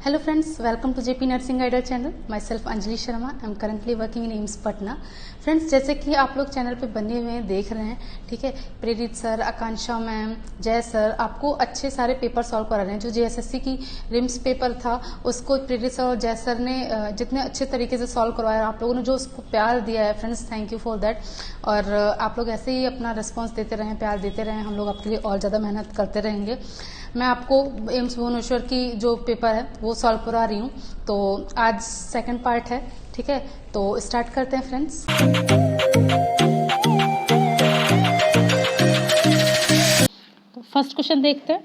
Hello friends, welcome to JP Nursing Idol channel. Myself Anjali Sharma. I am currently working in AIIMS Patna. Friends, जैसे कि आप लोग channel पे बने हुए हैं, देख रहे हैं, ठीक है, प्रेरित सर, आकांक्षा मैम, जय सर आपको अच्छे सारे पेपर सॉल्व करा रहे हैं. जो JSSC की रिम्स पेपर था उसको प्रेरित सर और जय सर ने जितने अच्छे तरीके से सॉल्व करवाया, आप लोगों ने जो उसको प्यार दिया है friends, thank you for that. और आप लोग ऐसे ही अपना रिस्पॉन्स देते रहें, प्यार देते रहें, हम लोग आपके लिए और ज़्यादा मेहनत करते रहेंगे. मैं आपको एम्स भुवनेश्वर की जो पेपर है वो सॉल्व करा रही हूँ. तो आज सेकंड पार्ट है, ठीक है, तो स्टार्ट करते हैं फ्रेंड्स. तो फर्स्ट क्वेश्चन देखते हैं.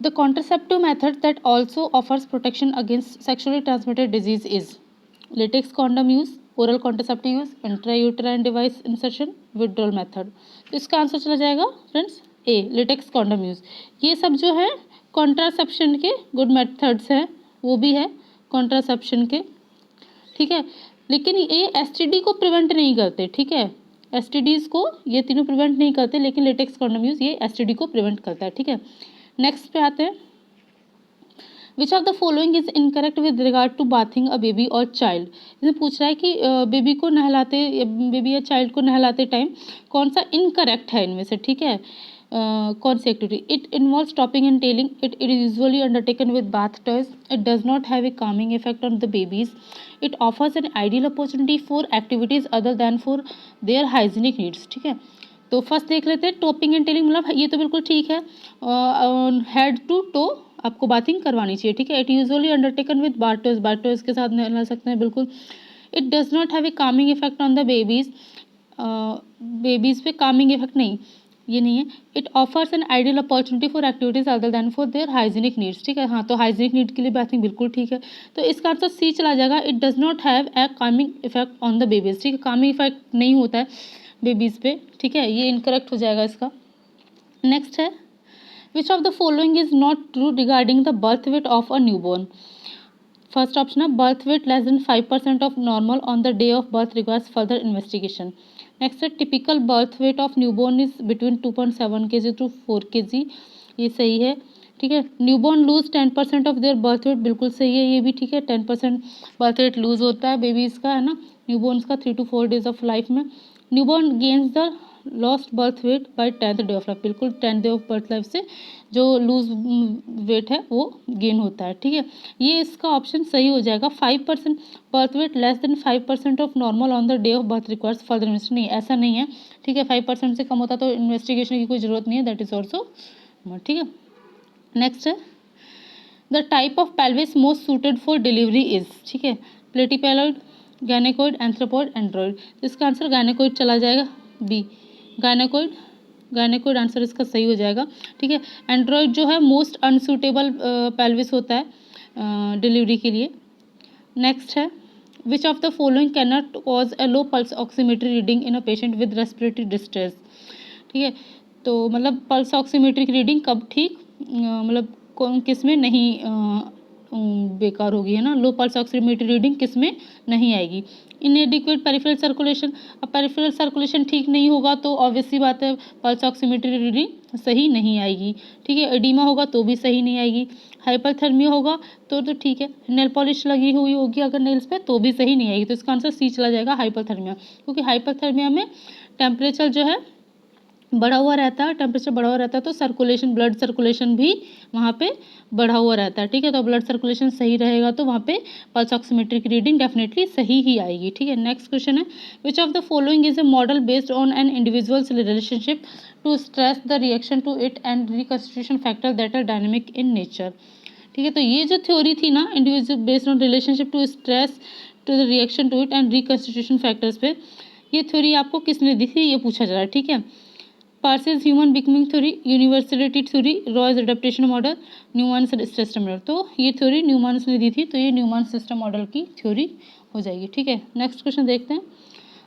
The contraceptive method that also offers protection against sexually transmitted disease is latex condom use, oral contraceptive use, intrauterine device insertion, withdrawal method. तो इसका आंसर चला जाएगा फ्रेंड्स ए, लेटेक्स कॉन्डम यूज. ये सब जो है कॉन्ट्रासेप्शन के गुड मेथड्स हैं, वो भी है कॉन्ट्रासेप्शन के, ठीक है, लेकिन ये एसटीडी को प्रिवेंट नहीं करते, ठीक है, एसटीडीज को ये तीनों प्रिवेंट नहीं करते, लेकिन लेटेक्स कॉन्डम यूज ये एसटीडी को प्रिवेंट करता है, ठीक है. नेक्स्ट पे आते हैं. Which of the following is incorrect with regard to bathing a baby और चाइल्ड. इसमें पूछ रहा है कि बेबी को नहलाते, बेबी या चाइल्ड को नहलाते टाइम कौन सा इनकरेक्ट है इनमें से, ठीक है. कौन सी activity. It involve topping and tailing. It is usually undertaken with bath toys. It does not have a calming effect on the babies. It offers an ideal opportunity for activities other than for their hygienic needs, ठीक है. तो first देख लेते हैं. Topping and telling मतलब ये तो बिल्कुल ठीक है, हेड टू टो आपको बाथिंग करवानी चाहिए, ठीक है. It usually undertaken with bath toys के साथ नहला सकते हैं, बिल्कुल. It does not have a calming effect on the babies. Babies पे कामिंग इफेक्ट नहीं, ये नहीं है. It offers an ideal opportunity for activities other than for their hygienic needs, ठीक है. हाँ, तो हाइजीनिक नीड के लिए बाथिंग बिल्कुल ठीक है. तो इसका आंसर सी चला जाएगा. It does not have a calming effect on the babies, ठीक है. कामिंग इफेक्ट नहीं होता है बेबीज पे, ठीक है, ये इनकरेक्ट हो जाएगा इसका. नेक्स्ट है. Which of the following is not true regarding the birth weight of a newborn. First option है birth weight less than 5% of normal on the day of birth requires further investigation. Next है typical birth weight of newborn is between 2.7 kg to 4 kg. ये सही है, ठीक है. Newborn lose 10% of their birth weight, बिल्कुल सही है, ये भी ठीक है. 10% बर्थ वेट लूज होता है बेबीज का, है ना, न्यूबॉर्न्स का 3 to 4 days ऑफ लाइफ में. Newborn gains the lost birth weight by 10th day of life, बिल्कुल 10th day of birth life से जो लूज वेट है वो गेन होता है, ठीक है. ये इसका ऑप्शन सही हो जाएगा. 5% birth weight less than 5% of normal on the day of birth requires further investigation. नहीं, ऐसा नहीं है, ठीक है. 5% से कम होता तो इन्वेस्टिगेशन की कोई ज़रूरत नहीं है, दैट इज ऑल्सो, ठीक है. नेक्स्ट है. The type of pelvis most suited for delivery is, ठीक है, प्लेटिपेलॉइड, गायनेकोइड, एंथ्रोपॉइड, एंड्रॉइड. इसका आंसर गायनेकोइड चला जाएगा, बी, गायनेकोइड. गायनेकोइड आंसर इसका सही हो जाएगा, ठीक है. एंड्रॉइड जो है मोस्ट अनसूटेबल पेल्विस होता है डिलीवरी के लिए. नेक्स्ट है. Which of the following can not cause a low pulse oximetry reading in a patient with respiratory distress, ठीक है. तो मतलब पल्स ऑक्सीमेट्री की रीडिंग कब ठीक, मतलब किस में नहीं बेकार होगी, है ना. लो पल्स ऑक्सीमेट्री रीडिंग किस में नहीं आएगी. इनएडिक्वेट पेरिफेरल सर्कुलेशन. अब पेरिफेरल सर्कुलेशन ठीक नहीं होगा तो ऑब्वियसली बात है पल्स ऑक्सीमेट्री रीडिंग सही नहीं आएगी, ठीक है. एडिमा होगा तो भी सही नहीं आएगी. हाइपरथर्मिया होगा तो ठीक है. नेल पॉलिश लगी हुई होगी अगर नेल्स पे तो भी सही नहीं आएगी. तो इसका आंसर सी चला जाएगा, हाइपरथर्मिया, क्योंकि हाइपरथर्मिया में टेम्परेचर जो है बढ़ा हुआ रहता है, टेम्परेचर बढ़ा हुआ रहता है तो सर्कुलेशन, ब्लड सर्कुलेशन भी वहाँ पे बढ़ा हुआ रहता है, ठीक है. तो ब्लड सर्कुलेशन सही रहेगा तो वहाँ पे पल्स ऑक्सीमेट्री की रीडिंग डेफिनेटली सही ही आएगी, ठीक है. नेक्स्ट क्वेश्चन है. Which of the following is a model based on an individual's relationship to stress the reaction to it and reconstitution factor that are dynamic in nature, ठीक है. तो ये जो थ्योरी थी ना, individual based on relationship to stress to the reaction to it and reconstitution factors पे, ये theory आपको किसने दी थी ये पूछा जा रहा है, ठीक है. Parse's human becoming theory, universality theory, Roy's adaptation model, Neuman system model. तो ये थ्योरी न्यूमैन ने दी थी, तो ये न्यूमैन सिस्टम मॉडल की थ्योरी हो जाएगी, ठीक है. नेक्स्ट क्वेश्चन देखते हैं.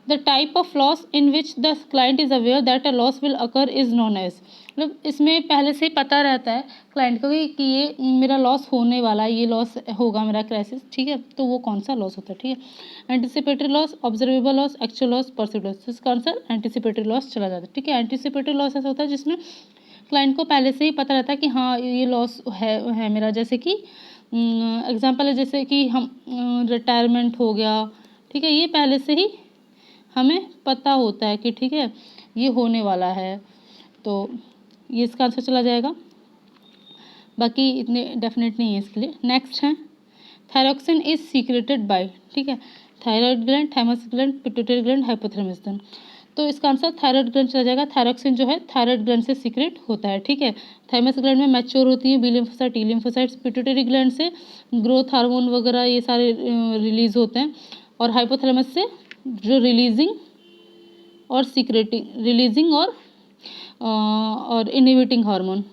The type of loss in which the client is aware that a loss will occur is known as. मतलब इसमें पहले से ही पता रहता है क्लाइंट को कि ये मेरा लॉस होने वाला है, ये लॉस होगा मेरा क्राइसिस, ठीक है. तो वो कौन सा लॉस होता है, ठीक है. Anticipatory loss, observable loss, actual loss, perceived loss. इसका आंसर एंटिसिपेटरी लॉस चला जाता है, ठीक है. एंटिसिपेटरी लॉस ऐसा होता है जिसमें क्लाइंट को पहले से ही पता रहता है कि हाँ ये लॉस है मेरा, जैसे कि एग्जांपल है, जैसे कि हम रिटायरमेंट हो गया, ठीक है, ये पहले से ही हमें पता होता है कि ठीक है ये होने वाला है, तो ये इसका आंसर चला जाएगा। बाकी इतने डेफिनेट नहीं है इसके लिए। नेक्स्ट है थायरॉक्सिन इज सीक्रेटेड बाय, ठीक है, thyroid gland, thymus gland, pituitary gland, hypothalamus gland. तो इसका आंसर थायराइड ग्लैंड चला जाएगा। थायरॉक्सिन जो है थायराइड ग्लैंड से सीक्रेट होता है, ठीक है। थाइमस ग्लैंड में मैच्योर होती है B lymphocyte, T lymphocytes. Pituitary gland से ग्रोथ हार्मोन वगैरह ये सारे रिलीज होते हैं, और हाइपोथैलेमस से जो रिलीजिंग और सीक्रेटिंग, रिलीजिंग और इनहिबिटिंग हार्मोन,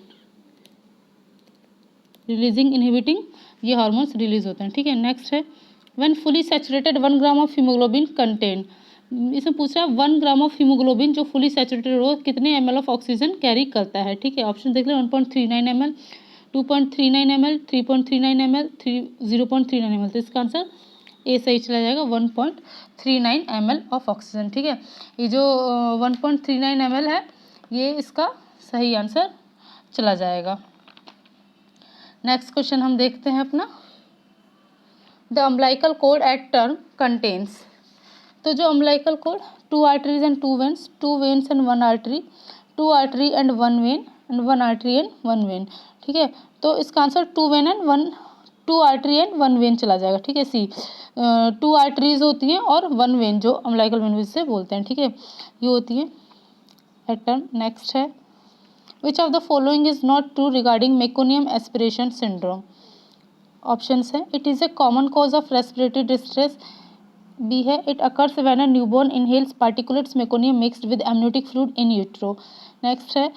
रिलीजिंग इनहिबिटिंग ये हार्मोन्स रिलीज होते हैं, ठीक है। नेक्स्ट है when fully saturated 1 gram of haemoglobin contain, इसमें पूछ रहा है 1 ग्राम ऑफ हीमोग्लोबिन जो फुली सैचुरेटेड हो कितने ml ऑफ ऑक्सीजन कैरी करता है, ठीक है। ऑप्शन देख लें 1.39 ml, 2.39 ml, 3.39 ml, 0.39 ml। तो इसका आंसर ए सही चला जाएगा, 1.39 ml ऑफ ऑक्सीजन, ठीक है। ये जो 1.39 ml है ये इसका सही आंसर चला जाएगा। नेक्स्ट क्वेश्चन हम देखते हैं अपना, the umbilical cord at term contains, तो जो umbilical cord 2 arteries and 2 veins, 2 veins and 1 artery, 2 artery and 1 vein and 1 artery and 1 vein, ठीक है। तो इसका answer 2 vein and 2 artery and 1 vein चला जाएगा, ठीक है। सी 2 आर्टरीज होती हैं और 1 वेन जो अम्बिलिकल वेन से बोलते हैं, ठीक है, ये होती है एट टर्म। नेक्स्ट है Which of the following is not true regarding meconium aspiration syndrome? Options है it is a common cause of respiratory distress, B है it occurs when a newborn inhales particulates meconium mixed with amniotic fluid in utero. Next है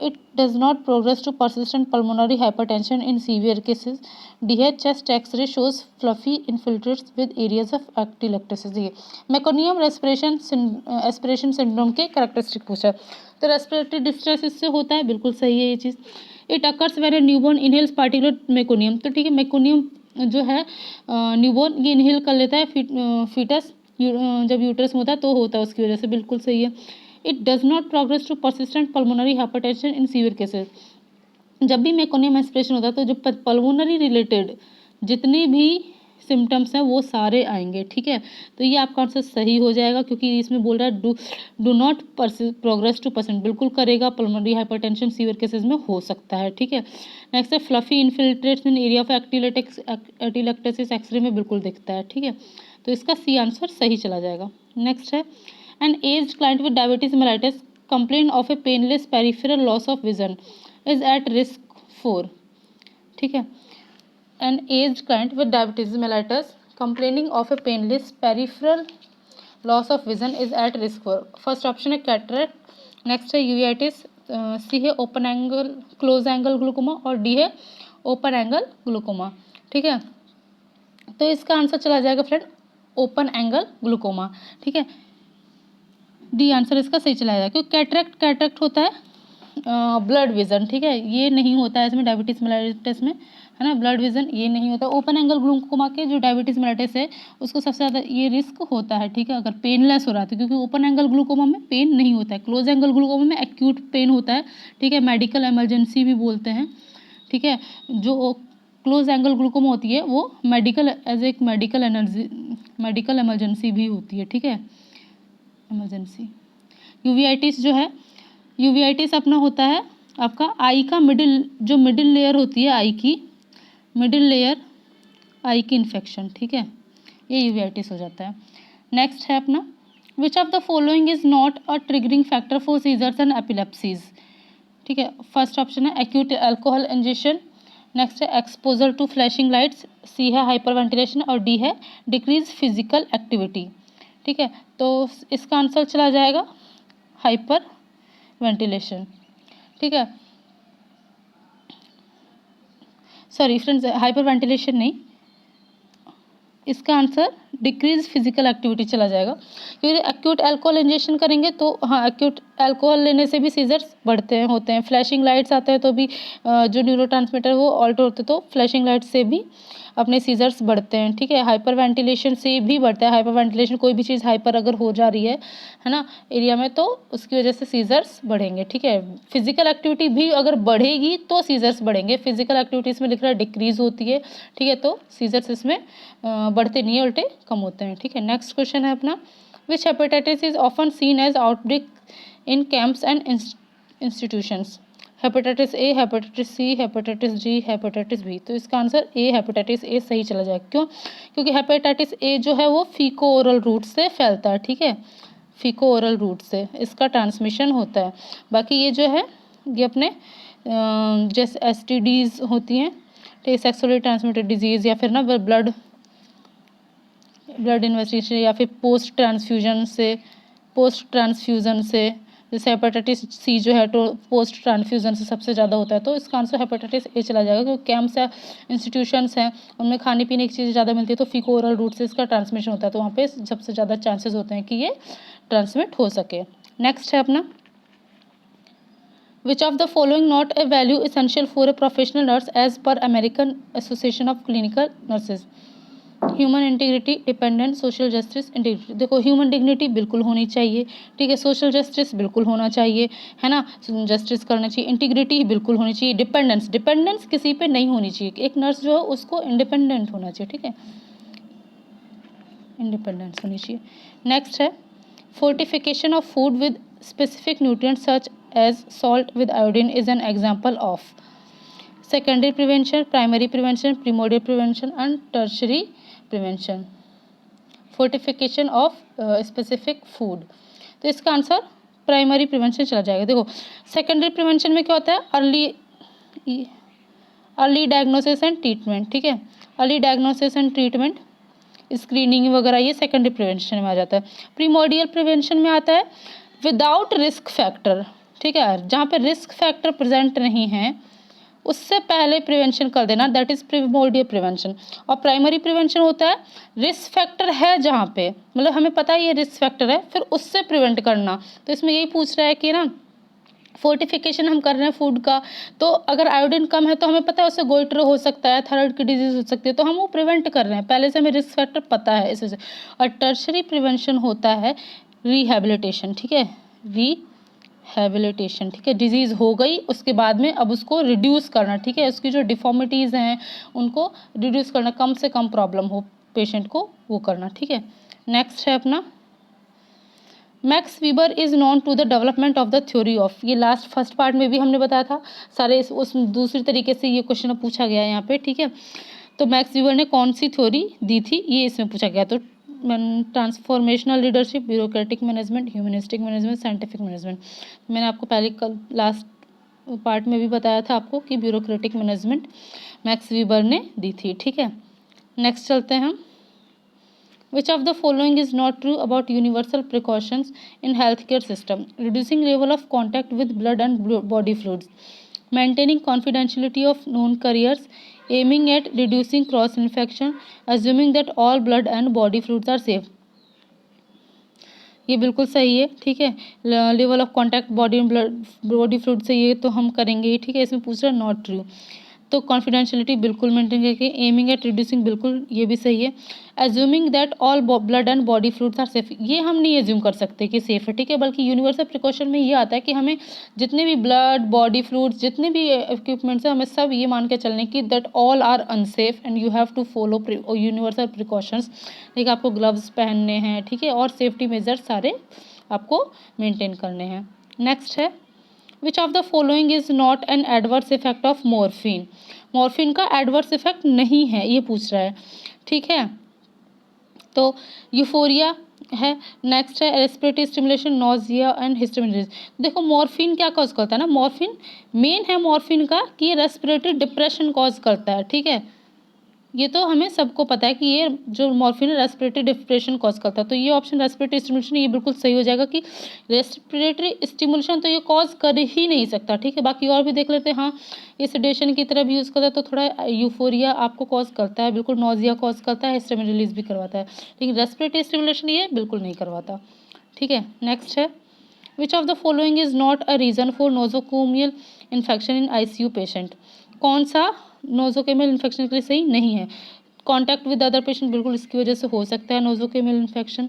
it does not progress to persistent pulmonary hypertension in severe cases. D है chest X-ray shows fluffy infiltrates with areas of atelectasis. ये meconium aspiration syndrome के characteristic पूछा है, तो respiratory distress इससे होता है, बिल्कुल सही है ये चीज़। It occurs when a newborn inhales particular meconium, तो ठीक है मेकोनियम जो है न्यूबॉर्न ये इनहेल कर लेता है फीटस जब यूट्रस में होता है तो होता है उसकी वजह से, बिल्कुल सही है। It does not progress to persistent pulmonary hypertension in severe cases, जब भी मेकोनियम एस्पिरेशन होता है तो जो पल्मोनरी रिलेटेड जितने भी सिम्टम्स हैं वो सारे आएंगे, ठीक है। तो ये आपका आंसर सही हो जाएगा क्योंकि इसमें बोल रहा है do not progress two percent, बिल्कुल करेगा, पल्मोनरी हाइपरटेंशन सीवियर केसेस में हो सकता है, ठीक है। नेक्स्ट है fluffy infiltrates in area of atelectasis x-ray में बिल्कुल दिखता है, ठीक है। तो इसका सी आंसर सही चला जाएगा। नेक्स्ट है an aged client with diabetes mellitus complain of a painless peripheral loss of vision is at risk for, ठीक है। An aged client with diabetes mellitus complaining of a painless peripheral loss of vision is at risk for, first option है cataract, next है uveitis, सी है open angle close angle glaucoma और D है open angle glaucoma, ठीक है। तो इसका answer चला जाएगा फ्रेंड ओपन एंगल ग्लूकोमा, ठीक है, डी आंसर इसका सही चला जाएगा क्योंकि कैटरेक्ट होता है ब्लड विजन, ठीक है, ये नहीं होता है इसमें डायबिटीज मेलाइटिस में, है ना, ब्लड विजन ये नहीं होता। ओपन एंगल ग्लूकोमा के जो डायबिटीज मेलाइटिस है उसको सबसे ज़्यादा ये रिस्क होता है, ठीक है, अगर पेनलेस हो रहा है, क्योंकि ओपन एंगल ग्लूकोमा में पेन नहीं होता है, क्लोज एंगल ग्लूकोमा में एक्यूट पेन होता है, ठीक है, मेडिकल एमरजेंसी भी बोलते हैं, ठीक है। जो क्लोज एंगल ग्लूकोमा होती है वो मेडिकल एज एक मेडिकल एमरजेंसी भी होती है, ठीक है, एमरजेंसी। यूवीआईटिस जो है, यूवीआईटिस अपना होता है आपका आई का मिडिल लेयर होती है, आई की मिडिल लेयर, आई की इन्फेक्शन, ठीक है, ये यूवीआईटिस हो जाता है। नेक्स्ट है अपना which of the following is not a triggering factor for seizures and epilepsies, ठीक है। फर्स्ट ऑप्शन है एक्यूट अल्कोहल इंजेक्शन, नेक्स्ट है exposure to flashing lights, C है हाइपर वेंटिलेशन और डी है डिक्रीज फिजिकल एक्टिविटी, ठीक है। तो इसका आंसर चला जाएगा हाइपर वेंटिलेशन, ठीक है, सॉरी फ्रेंड्स हाइपर वेंटिलेशन नहीं, इसका आंसर डिक्रीज फिजिकल एक्टिविटी चला जाएगा, क्योंकि एक्यूट अल्कोहल इंजेक्शन करेंगे तो हाँ, एक्यूट अल्कोहल लेने से भी सीजर्स बढ़ते हैं, होते हैं। फ्लैशिंग लाइट्स आते हैं तो भी जो न्यूरोट्रांसमीटर वो ऑल्टर होते हैं, तो फ्लैशिंग लाइट से भी अपने सीजर्स बढ़ते हैं, ठीक है। हाइपर वेंटिलेशन से भी बढ़ता है। हाइपर वेंटिलेशन, कोई भी चीज़ हाइपर अगर हो जा रही है ना, एरिया में, तो उसकी वजह से सीजर्स बढ़ेंगे, ठीक है। फिजिकल एक्टिविटी भी अगर बढ़ेगी तो सीजर्स बढ़ेंगे। फिजिकल एक्टिविटीज़ में लिख रहा है डिक्रीज होती है, ठीक है, तो सीजर्स इसमें बढ़ते नहीं है, उल्टे कम होते हैं, ठीक है। नेक्स्ट क्वेश्चन है अपना, which hepatitis is often seen as outbreak in camps and institutions. Hepatitis A, hepatitis C, hepatitis G, hepatitis B. तो इसका आंसर ए, हेपेटाइटिस ए सही चला जाएगा। क्यों? क्योंकि हेपेटाइटिस ए जो है वो फीको ओरल रूट से फैलता है, ठीक है, फीको ओरल रूट से इसका ट्रांसमिशन होता है। बाकी ये जो है ये अपने जैसे एसटीडीज होती हैं, तो सेक्सुअली ट्रांसमिटेड डिजीज़, या फिर ना ब्लड इन्वेस्टिगेशन, या फिर पोस्ट ट्रांसफ्यूज़न से जैसे हेपेटाइटिस सी जो है तो पोस्ट ट्रांसफ्यूज़न से सबसे ज़्यादा होता है। तो इसका आंसर हेपेटाइटिस ए चला जाएगा, क्योंकि कैंप्स है, इंस्टीट्यूशंस हैं, उनमें खाने पीने की चीज़ें ज़्यादा मिलती है, तो फीको ओरल रूट से इसका ट्रांसमिशन होता है, तो वहाँ पे सबसे ज़्यादा चांसेस होते हैं कि ये ट्रांसमिट हो सके। नेक्स्ट है अपना, which of the following not a value essential for a professional nurse as per American Association of Clinical Nurses. Human integrity, dependence, social justice, integrity. देखो, ह्यूमन डिग्निटी बिल्कुल होनी चाहिए, ठीक है, सोशल जस्टिस बिल्कुल होना चाहिए, है ना, जस्टिस करना चाहिए, इंटीग्रिटी बिल्कुल होनी चाहिए, डिपेंडेंस किसी पे नहीं होनी चाहिए। एक नर्स जो है उसको इंडिपेंडेंट होना चाहिए, ठीक है, इंडिपेंडेंस होनी चाहिए। नेक्स्ट है, fortification of food with specific nutrients such as salt with iodine is an example of secondary prevention, primary prevention, primordial prevention and tertiary prevention. Fortification of specific food, तो इसका answer primary prevention चला जाएगा। देखो, secondary prevention में क्या होता है, early diagnosis and treatment, ठीक है, early diagnosis and treatment, screening वगैरह, ये सेकेंडरी प्रिवेंशन में आ जाता है। प्रीमोडियल प्रिवेंशन में आता है विदाउट रिस्क फैक्टर, ठीक है, जहाँ पे रिस्क फैक्टर प्रेजेंट नहीं है उससे पहले प्रिवेंशन कर देना, दैट इज प्रीमोडियल प्रिवेंशन। और प्राइमरी प्रिवेंशन होता है रिस्क फैक्टर है जहाँ पे, मतलब हमें पता है ये रिस्क फैक्टर है, फिर उससे प्रिवेंट करना। तो इसमें यही पूछ रहा है कि ना, फोर्टिफिकेशन हम कर रहे हैं फूड का, तो अगर आयोडीन कम है तो हमें पता है उससे गोइटर हो सकता है, थायराइड की डिजीज हो सकती है, तो हम वो प्रिवेंट कर रहे हैं, पहले से हमें रिस्क फैक्टर पता है इस वजह से। और टर्शरी प्रिवेंशन होता है रिहेबिलिटेशन, ठीक है, रिहेबिलिटेशन, ठीक है, डिजीज़ हो गई उसके बाद में अब उसको रिड्यूस करना, ठीक है, उसकी जो डिफॉर्मिटीज़ हैं उनको रिड्यूस करना, कम से कम प्रॉब्लम हो पेशेंट को वो करना, ठीक है। नेक्स्ट है अपना, Max Weber is known to the development of the theory of, ये लास्ट फर्स्ट पार्ट में भी हमने बताया था सारे, उस दूसरी तरीके से ये क्वेश्चन पूछा गया है यहाँ पे, ठीक है। तो मैक्स वीबर ने कौन सी थ्योरी दी थी ये इसमें पूछा गया, तो transformational leadership, bureaucratic management, humanistic management, scientific management. मैंने आपको पहले कल लास्ट पार्ट में भी बताया था आपको कि ब्यूरोक्रेटिक मैनेजमेंट मैक्स वीबर ने दी थी, ठीक है। नेक्स्ट चलते हैं हम, Which of the following is not true about universal precautions in healthcare system? Reducing level of contact with blood and body fluids, maintaining confidentiality of known carriers, aiming at reducing cross infection, assuming that all blood and body fluids are safe. ये बिल्कुल सही है, ठीक है, level of contact body fluid से ये तो हम करेंगे, ठीक है। इसमें पूछ रहा है नॉट ट्रू, तो कॉन्फिडेंशियलिटी बिल्कुल मेंटेन करके, एमिंग एट रिड्यूसिंग बिल्कुल ये भी सही है, assuming that all blood and body fluids are safe, ये हम नहीं एज्यूम कर सकते कि सेफ है, ठीक है, बल्कि यूनिवर्सल प्रिकॉशन में ये आता है कि हमें जितने भी ब्लड बॉडी फ्लूइड्स जितने भी इक्विपमेंट्स हैं हमें सब ये मान के चलने की that all are unsafe and you have to follow universal precautions, ठीक है, आपको ग्लव्स पहनने हैं, ठीक है, और सेफ्टी मेजर्स सारे आपको मेंटेन करने हैं। नेक्स्ट है, which of the following is not an adverse effect of morphine, morphine का एडवर्स इफेक्ट नहीं है ये पूछ रहा है, ठीक है, तो यूफोरिया है। नेक्स्ट है respiratory stimulation, nausea and histamine. देखो, मॉर्फिन क्या कॉज करता है ना, मॉर्फिन मेन है मॉर्फिन का कि ये रेस्पिरेटरी डिप्रेशन कॉज करता है, ठीक है, ये तो हमें सबको पता है कि ये जो मॉर्फिन है रेस्पिरेटरी डिप्रेशन कॉज करता है, तो ये ऑप्शन रेस्पिरेटरी स्टिमुलेशन ये बिल्कुल सही हो जाएगा कि रेस्पिरेटरी स्टिमुलेशन तो ये कॉज कर ही नहीं सकता। ठीक है, बाकी और भी देख लेते हैं। हाँ, ये सेडेशन की तरह भी यूज़ करता है, तो थोड़ा यूफोरिया आपको कॉज करता है, बिल्कुल नोजिया कॉज करता है, हिस्टामिन रिलीज भी करवाता है, लेकिन रेस्पिरेटरी स्टिमुलेशन ये बिल्कुल नहीं करवाता। ठीक है, नेक्स्ट है which of the following is not a reason for nosocomial infection in ICU patient. कौन सा नोजोकोमियल इन्फेक्शन के लिए सही नहीं है? कॉन्टैक्ट विद अदर पेशेंट, बिल्कुल इसकी वजह से हो सकता है nosocomial infection.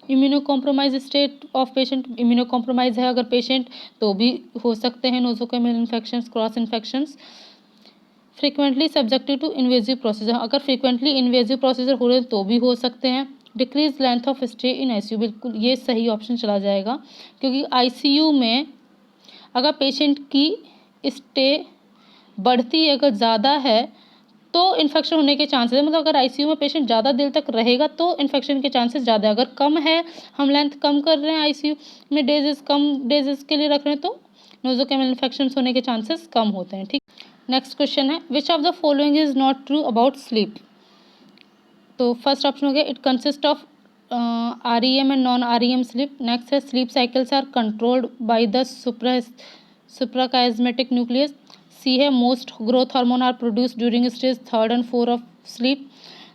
Immuno compromise state of patient, immuno compromise है अगर पेशेंट तो भी हो सकते हैं nosocomial infection, cross infections. Frequently subjected to invasive procedure, अगर फ्रिक्वेंटली इन्वेजिव प्रोसीजर हो रहे हैं तो भी हो सकते हैं। Decrease length of stay in ICU, बिल्कुल ये सही ऑप्शन चला जाएगा, क्योंकि ICU में अगर पेशेंट की स्टे बढ़ती अगर ज़्यादा है तो इन्फेक्शन होने के चांसेस है, मतलब अगर ICU में पेशेंट ज़्यादा देर तक रहेगा तो इन्फेक्शन के चांसेस ज़्यादा है। अगर कम है, हम लेंथ कम कर रहे हैं ICU में, डेजेस कम डेजेस के लिए रख रहे हैं, तो नोजोकोमियल इन्फेक्शन होने के चांसेस कम होते हैं। ठीक, नेक्स्ट क्वेश्चन है which of the following is not true about sleep. तो फर्स्ट ऑप्शन हो गया it consist of REM and non REM sleep. Next है sleep cycles are controlled by the suprachiasmatic nucleus. C है most growth hormone are produce during stage 3rd and 4 of sleep.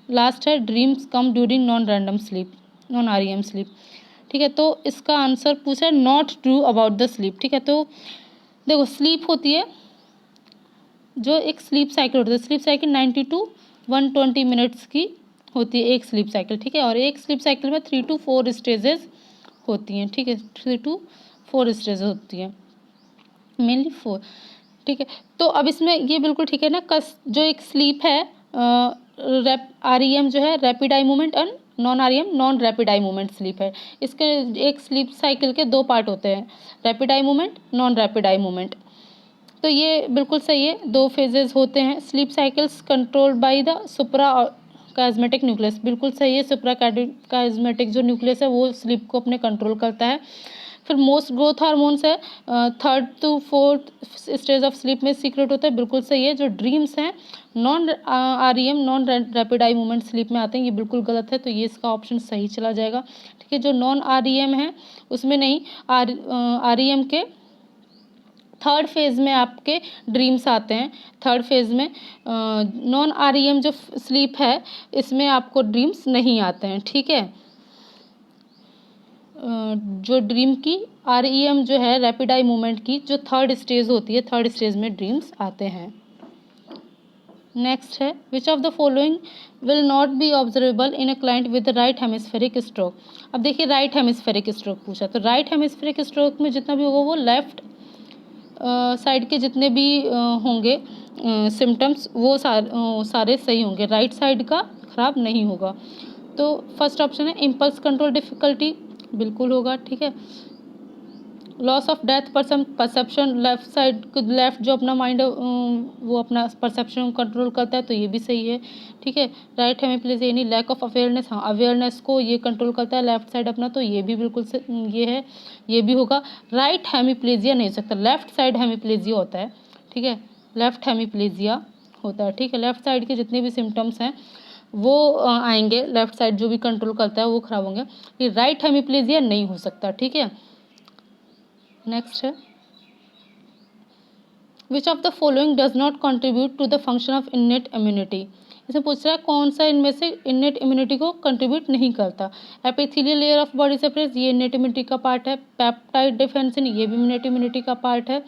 Last है dreams come during non random sleep, non REM sleep. ठीक है, तो इसका answer पूछा है not true about the sleep. ठीक है, तो देखो स्लीप होती है, जो एक स्लीप साइकिल होती है, स्लीप साइकिल 90 to 120 मिनट्स की होती है एक स्लीप साइकिल। ठीक है, और एक स्लीप साइकिल में 3 to 4 स्टेजेस होती हैं। ठीक है, 3 to 4 स्टेजेस होती हैं, मेनली 4। ठीक है, तो अब इसमें ये बिल्कुल ठीक है ना, जो एक स्लीप है REM जो है rapid eye movement, and non REM non rapid eye movement sleep है। इसके एक स्लीप साइकिल के 2 पार्ट होते हैं, rapid eye movement, non rapid eye movement. तो ये बिल्कुल सही है, 2 फेजेस होते हैं। Sleep cycles controlled by the suprachiasmatic nucleus, बिल्कुल सही है, सुप्राकाइस्मेटिक जो न्यूक्लियस है वो स्लीप को अपने कंट्रोल करता है। फिर मोस्ट ग्रोथ हार्मोन्स है 3rd to 4th stage of sleep में सीक्रेट होता है, बिल्कुल सही है। जो ड्रीम्स हैं non REM non rapid eye movement sleep में आते हैं, ये बिल्कुल गलत है, तो ये इसका ऑप्शन सही चला जाएगा। ठीक है, जो नॉन REM है उसमें नहीं, REM के 3rd फेज में आपके ड्रीम्स आते हैं। 3rd फेज में नॉन REM जो स्लीप है इसमें आपको ड्रीम्स नहीं आते हैं। ठीक है, जो ड्रीम की REM जो है रैपिड आई मूवमेंट की जो 3rd स्टेज होती है, 3rd स्टेज में ड्रीम्स आते हैं। नेक्स्ट है which of the following will not be observable in a client with right hemispheric stroke. अब देखिए राइट हेमिस्फेरिक स्ट्रोक पूछा, तो राइट हेमिस्फेरिक स्ट्रोक में जितना भी होगा वो लेफ्ट साइड के जितने भी होंगे सिम्टम्स वो सारे सही होंगे, राइट साइड का खराब नहीं होगा। तो फर्स्ट ऑप्शन है इम्पल्स कंट्रोल डिफिकल्टी, बिल्कुल होगा। ठीक है, loss of death perception, left side left जो अपना माइंड वो अपना परसेप्शन कंट्रोल करता है, तो ये भी सही है। ठीक है, राइट हेमिप्लेजिया यानी लैक ऑफ अवेयरनेस, हाँ अवेयरनेस को ये कंट्रोल करता है लेफ्ट साइड अपना, तो ये भी बिल्कुल ये है, ये भी होगा। राइट हेमिप्लेजिया नहीं हो सकता, लेफ्ट साइड हेमिप्लेजिया होता है। ठीक है, लेफ्ट हेमिप्लेजिया होता है। ठीक है, लेफ्ट साइड के जितने भी सिम्टम्स हैं वो आएंगे, लेफ्ट साइड जो भी कंट्रोल करता है वो खराब होंगे, ये राइट हेमिप्लेजिया नहीं हो सकता। ठीक है, नेक्स्ट है which of the following does not contribute to the function of innate immunity. इसमें पूछ रहा है कौन सा इनमें से इनेट इम्यूनिटी को कंट्रीब्यूट नहीं करता। Epithelial layer of body surface, ये इनेट इम्यूनिटी का पार्ट है। पेप्टाइड डिफेंसिन, ये भी इनेट इम्यूनिटी का पार्ट है।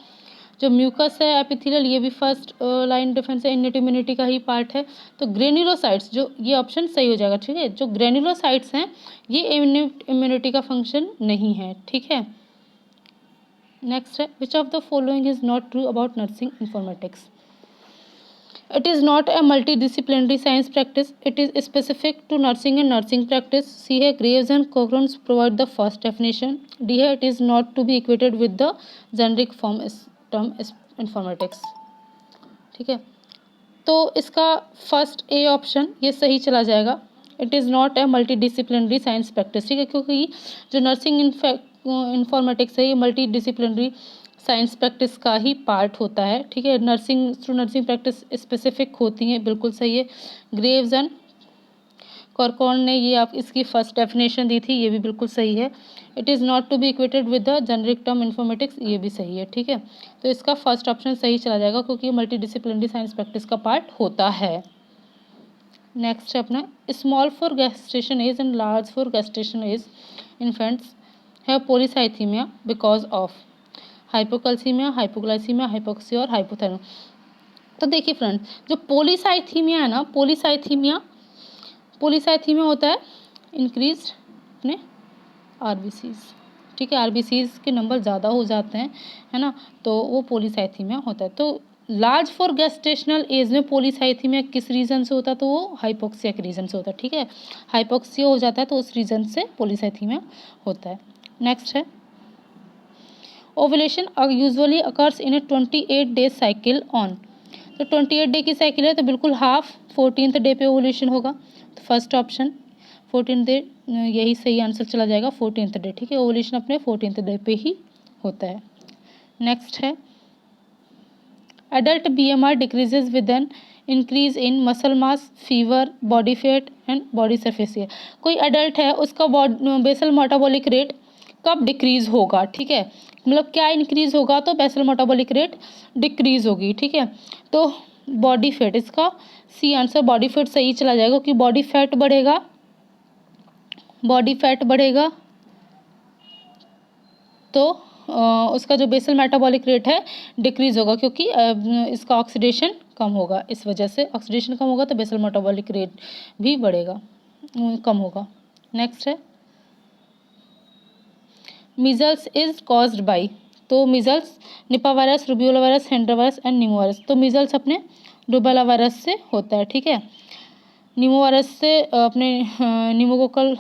जो म्यूकस है एपिथेलियल, ये भी फर्स्ट लाइन डिफेंस है, इनेट इम्यूनिटी का ही पार्ट है। तो ग्रेन्युलोसाइट्स, जो ये ऑप्शन सही हो जाएगा। ठीक है, जो ग्रेन्युलोसाइट्स हैं ये इनेट इम्यूनिटी का फंक्शन नहीं है। ठीक है, नेक्स्ट है which of the following is not true about nursing informatics. It is not a multidisciplinary science practice, it is specific to nursing and nursing practice. C है Graves and Corcoran's provide the first definition. D है it is not to be equated with the generic form term informatics. ठीक है, तो इसका first A option ये सही चला जाएगा, it is not a multidisciplinary science practice. ठीक है, क्योंकि जो नर्सिंग इंफॉर्मेटिक्स है ये मल्टी डिसिप्लिनरी साइंस प्रैक्टिस का ही पार्ट होता है, ठीक है। Nursing through nursing practice specific होती हैं, बिल्कुल सही है। ग्रेव्स एंड कॉर्कॉन ने ये आप इसकी फर्स्ट डेफिनेशन दी थी, ये भी बिल्कुल सही है। It is not to be equated with the generic term informatics, ये भी सही है, ठीक है। तो इसका फर्स्ट ऑप्शन सही चला जाएगा क्योंकि ये मल्टी डिसिप्लिनरी साइंस प्रैक्टिस का पार्ट होता है। नेक्स्ट है अपना small for gestation age and large for gestation age infants है polycythemia because of hypocalcemia, hypoglycemia, hypoxia और हाइपोथैलेमो। तो देखिए फ्रेंड्स, जो पोलीसाइथीमिया है ना, पोलीसाइथीमिया होता है इंक्रीज अपने आरबीसीज, ठीक है। आरबीसीज के नंबर ज़्यादा हो जाते हैं, है ना, तो वो पोलीसाइथीमिया होता है। तो लार्ज फॉर गेस्टेशनल एज में पोलीसाइथीमिया किस रीज़न से होता है, तो वो हाइपोक्सिया के रीज़न से होता है, ठीक है। हाइपोक्सिया हो जाता है तो उस रीज़न से पोलीसाइथीमिया होता है। नेक्स्ट है ovulation usually occurs in A 28 days cycle on. तो 28 डे की साइकिल है तो बिल्कुल हाफ 14th डे पे ओवुलेशन होगा। तो फर्स्ट ऑप्शन 14th डे यही सही आंसर चला जाएगा, 14th डे, ठीक है। ओवुलेशन अपने 14th डे पे ही होता है। नेक्स्ट है adult BMR decreases with an increase in muscle mass, fever, body fat and body surface area. कोई एडल्ट है उसका बेसल मेटाबॉलिक रेट कब डिक्रीज होगा, ठीक है, मतलब क्या इंक्रीज होगा, तो बेसल मेटाबॉलिक रेट डिक्रीज होगी, ठीक है। तो बॉडी फैट, इसका सी आंसर बॉडी फैट सही चला जाएगा क्योंकि बॉडी फैट बढ़ेगा तो उसका जो बेसल मेटाबॉलिक रेट है डिक्रीज होगा क्योंकि इसका ऑक्सीडेशन कम होगा, इस वजह से ऑक्सीडेशन कम होगा तो बेसल मेटाबॉलिक रेट भी बढ़ेगा, कम होगा। नेक्स्ट है मीजल्स इज कॉज्ड बाई। तो measles Nipah virus, rubeola virus, Hendra virus and निमो वायरस। तो मीजल्स अपने रूबेला वायरस से होता है, ठीक है। निमो वायरस से अपने नीमोकोकल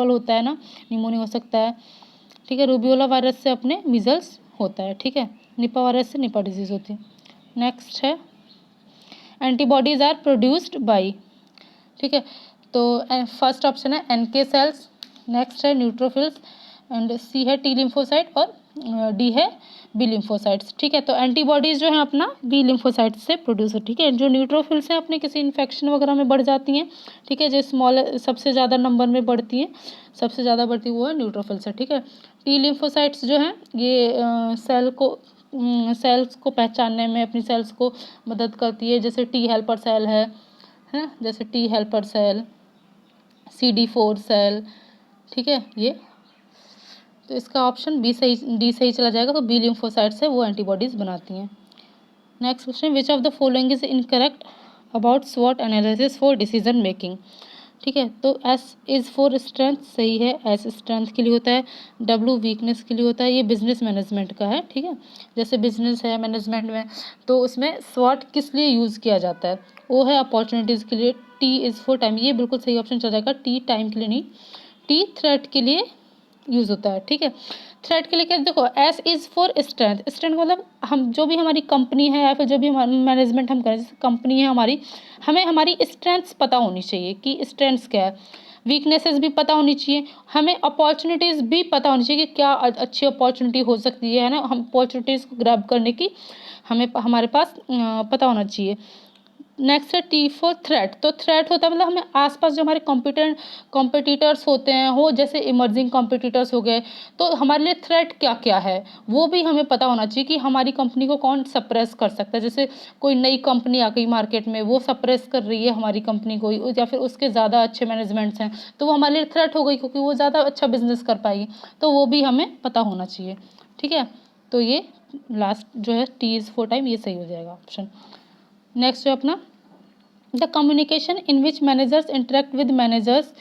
होता है ना, निमोनिया हो सकता है, ठीक है। रूबियोला वायरस से अपने मीजल्स होता है, ठीक है। निपा वायरस से निपा डिजीज होती है। नेक्स्ट है एंटीबॉडीज आर प्रोड्यूस्ड बाई, ठीक है। तो फर्स्ट ऑप्शन है NK सेल्स, नेक्स्ट है न्यूट्रोफिल्स एंड सी है T लिम्फोसाइट और D है B लिम्फोसाइट्स, ठीक है। तो एंटीबॉडीज़ जो है अपना B लिम्फोसाइट्स से प्रोड्यूस है, ठीक है। जो न्यूट्रोफिल्स हैं अपने किसी इन्फेक्शन वगैरह में बढ़ जाती हैं, ठीक है। जो स्मॉल सबसे ज़्यादा नंबर में बढ़ती हैं, सबसे ज़्यादा बढ़ती वो है न्यूट्रोफिल्स है, ठीक है। T लिम्फोसाइट्स जो हैं ये सेल्स को पहचानने में अपनी सेल्स को मदद करती है, जैसे T हेल्पर सेल है, जैसे T helper cell, CD4 cell, ठीक है। ये तो इसका ऑप्शन डी सही चला जाएगा। तो B लिम्फोसाइट से वो एंटीबॉडीज़ बनाती हैं। Next question which of the following is incorrect about स्वॉट एनालिसिस फॉर डिसीजन मेकिंग, ठीक है। तो S इज़ फॉर स्ट्रेंथ, सही है, S स्ट्रेंथ के लिए होता है, W वीकनेस के लिए होता है। ये बिजनेस मैनेजमेंट का है, ठीक है। जैसे बिजनेस है मैनेजमेंट में तो उसमें स्वॉट किस लिए यूज़ किया जाता है, वो है अपॉर्चुनिटीज़ के लिए। T इज़ फॉर टाइम, ये बिल्कुल सही ऑप्शन चल जाएगा। T टाइम के लिए नहीं, T थ्रेट के लिए यूज़ होता है, ठीक है। थ्रेट के लिए क्या, देखो S is for strength, strength मतलब हम जो भी हमारी कंपनी है या फिर जो भी मैनेजमेंट हम करें, जैसे कंपनी है हमारी, हमें हमारी स्ट्रेंथ्स पता होनी चाहिए कि स्ट्रेंथ्स क्या है, वीकनेसेस भी पता होनी चाहिए, हमें अपॉर्चुनिटीज़ भी पता होनी चाहिए कि क्या अच्छी अपॉर्चुनिटी हो सकती है ना, हम अपॉर्चुनिटीज़ को ग्रैब करने की हमें हमारे पास पता होना चाहिए। नेक्स्ट है T फॉर थ्रेट। तो थ्रेट होता है मतलब हमें आसपास जो हमारे कॉम्पिटिटर्स होते हैं, हो जैसे इमर्जिंग कॉम्पिटिटर्स हो गए, तो हमारे लिए थ्रेट क्या क्या है वो भी हमें पता होना चाहिए कि हमारी कंपनी को कौन सप्रेस कर सकता है। जैसे कोई नई कंपनी आ गई मार्केट में, वो सप्रेस कर रही है हमारी कंपनी को, या फिर उसके ज़्यादा अच्छे मैनेजमेंट्स हैं तो वो हमारे लिए थ्रेट हो गई क्योंकि वो ज़्यादा अच्छा बिजनेस कर पाएगी, तो वो भी हमें पता होना चाहिए, ठीक है। तो ये लास्ट जो है T इज़ फॉर टाइम, ये सही हो जाएगा ऑप्शन। नेक्स्ट जो अपना the communication in which managers interact with managers,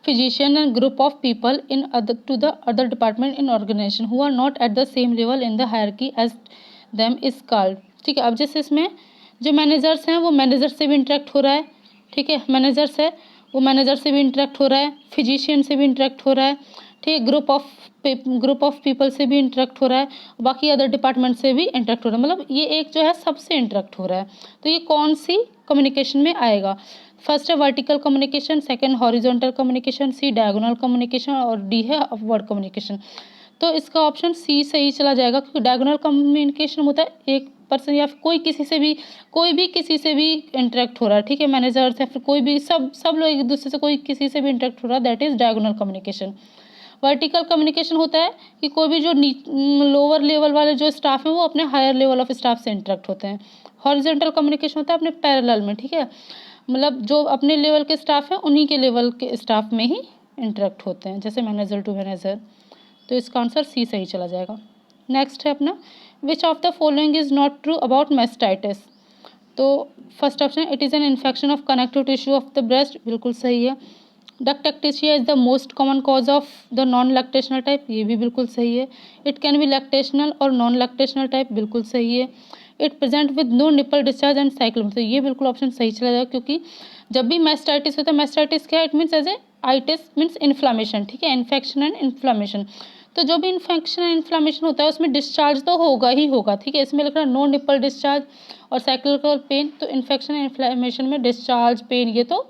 physician and group of people in the other department in organization who are not at the same level in the hierarchy as them is called, ठीक है। अब जैसे इसमें जो managers हैं वो manager से भी इंटरेक्ट हो रहा है, ठीक है, मैनेजर्स है वो मैनेजर से भी इंटरेक्ट हो रहा है, फिजिशियन से भी इंटरेक्ट हो रहा है, ठीक है, ग्रुप ऑफ पीपल से भी इंटरेक्ट हो रहा है, बाकी अदर डिपार्टमेंट से भी इंटरेक्ट हो रहा है, मतलब ये एक जो है सबसे इंटरेक्ट हो रहा है। तो ये कौन सी कम्युनिकेशन में आएगा, फर्स्ट है vertical communication, second horizontal communication, C diagonal communication और डी है अपवर्ड कम्युनिकेशन। तो इसका ऑप्शन सी सही चला जाएगा, क्योंकि डायगोनल कम्युनिकेशन होता है एक पर्सन या फिर कोई किसी से भी, कोई भी किसी से भी इंटरेक्ट हो रहा है, ठीक है, मैनेजर से फिर कोई भी, सब लोग एक दूसरे से कोई किसी से भी इंटरेक्ट हो रहा है, that is diagonal communication. Vertical communication होता है कि कोई भी जो लोअर लेवल वाले जो स्टाफ हैं वो अपने हायर लेवल ऑफ स्टाफ से इंटरेक्ट होते हैं। हॉरिजॉन्टल कम्युनिकेशन होता है अपने पैरेलल में, ठीक है, मतलब जो अपने लेवल के स्टाफ हैं उन्हीं के लेवल के स्टाफ में ही इंटरेक्ट होते हैं, जैसे मैनेजर टू मैनेजर। तो इसका आंसर सी सही चला जाएगा। नेक्स्ट है अपना, which of the following is not true about mastitis. तो first option, it is an infection of connective tissue of the breast, बिल्कुल सही है। Duct ectasia is the most common cause of the non lactational type, ये भी बिल्कुल सही है। It can be lactational और नॉन लैक्टेशनल टाइप, बिल्कुल सही है। It present with no nipple discharge and साइक्लोम, तो ये बिल्कुल ऑप्शन सही चला जाएगा, क्योंकि जब भी मास्टाइटिस होता है, मास्टाइटिस क्या है, it means as a itis means inflammation, ठीक है, इन्फेक्शन एंड इन्फ्लामेशन। तो जो भी इन्फेक्शन एंड इन्फ्लामेशन होता है उसमें डिस्चार्ज तो होगा ही होगा, ठीक है, इसमें लिख रहा है नो निपल डिस्चार्ज और साइक्लिकल पेन, तो इन्फेक्शन एंड इन्फ्लामेशन में डिस्चार्ज, पेन, ये तो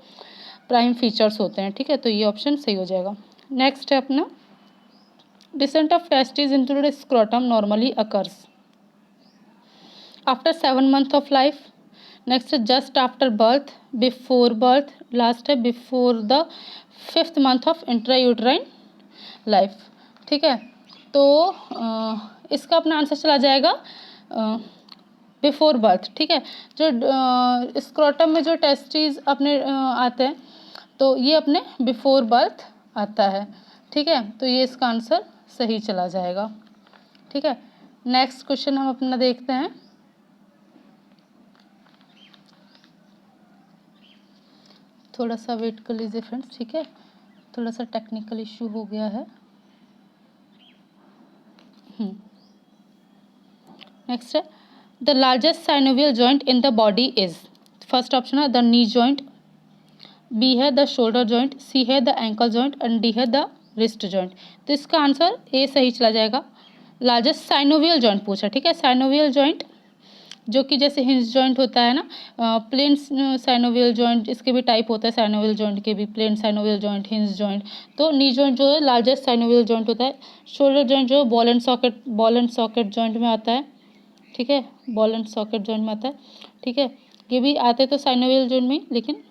प्राइम फीचर्स होते हैं, ठीक है, तो ये ऑप्शन सही हो जाएगा। नेक्स्ट है अपना, descent of testis into scrotum normally occurs after 7 months of life। Next है just after birth, before birth, last है before the 5th month of intrauterine life, ठीक है। तो इसका अपना आंसर चला जाएगा बिफोर बर्थ, ठीक है। जो स्क्रोटम में जो टेस्टिस अपने आते हैं, तो ये अपने बिफोर बर्थ आता है, ठीक है, तो ये इसका आंसर सही चला जाएगा, ठीक है। नेक्स्ट क्वेश्चन हम अपना देखते हैं। थोड़ा सा वेट कर लीजिए फ्रेंड्स, ठीक है, थोड़ा सा टेक्निकल इश्यू हो गया है। नेक्स्ट है, the largest synovial joint in the body is. First option है द नी जॉइंट, बी है द शोल्डर जॉइंट, सी है the ankle joint and D है द रिस्ट जॉइंट। तो इसका आंसर ए सही चला जाएगा। लार्जेस्ट साइनोवियल जॉइंट पूछा, ठीक है, साइनोवियल जॉइंट जो कि जैसे हिंज जॉइंट होता है ना, प्लेन साइनोवियल जॉइंट, इसके भी टाइप होता है, साइनोवियल जॉइंट के भी, plane synovial joint, hinge joint. तो नी जॉइंट जो है लार्जेस्ट साइनोवियल जॉइंट होता है। शोल्डर जॉइंट जो बॉल एंड सॉकेट जॉइंट में आता है, ठीक है, बॉल एंड सॉकेट जॉइंट में आता है, ठीक है, ये भी आते तो साइनोवियल जॉइंट में, लेकिन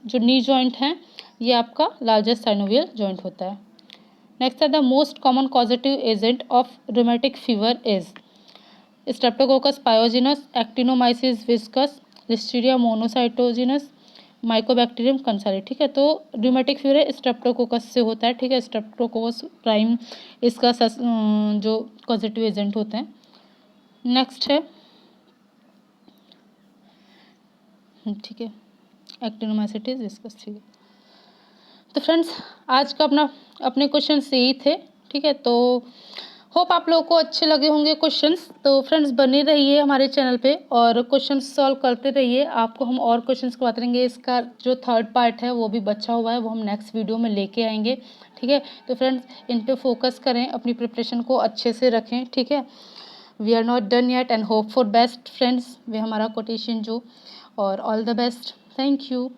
जो नी जॉइंट है ये आपका लार्जेस्ट साइनोवियल जॉइंट होता है। नेक्स्ट है the most common causative agent of rheumatic fever is streptococcus pyogenes, actinomyces viscosus, listeria monocytogenes, mycobacterium kansasii, ठीक है। तो रूमेटिक फीवर स्ट्रेप्टोकोकस से होता है, ठीक है, स्ट्रेप्टोकोकस प्राइम इसका जो कॉजेटिव एजेंट होते हैं। नेक्स्ट है, ठीक है, एक्टिनोमाइसिटिस विस्कस, ठीक है। तो फ्रेंड्स आज का अपने क्वेश्चन यही थे, ठीक है, तो होप आप लोगों को अच्छे लगे होंगे क्वेश्चंस। तो फ्रेंड्स बने रहिए हमारे चैनल पे और क्वेश्चंस सॉल्व करते रहिए, आपको हम और क्वेश्चंस करवाते रहेंगे। इसका जो 3rd पार्ट है वो भी बचा हुआ है, वो हम नेक्स्ट वीडियो में लेके आएंगे, ठीक है। तो फ्रेंड्स इन पे फोकस करें, अपनी प्रिपरेशन को अच्छे से रखें, ठीक है। We are not done yet and hope for best friends, वे हमारा कोटेशन जो, और all the best, thank you.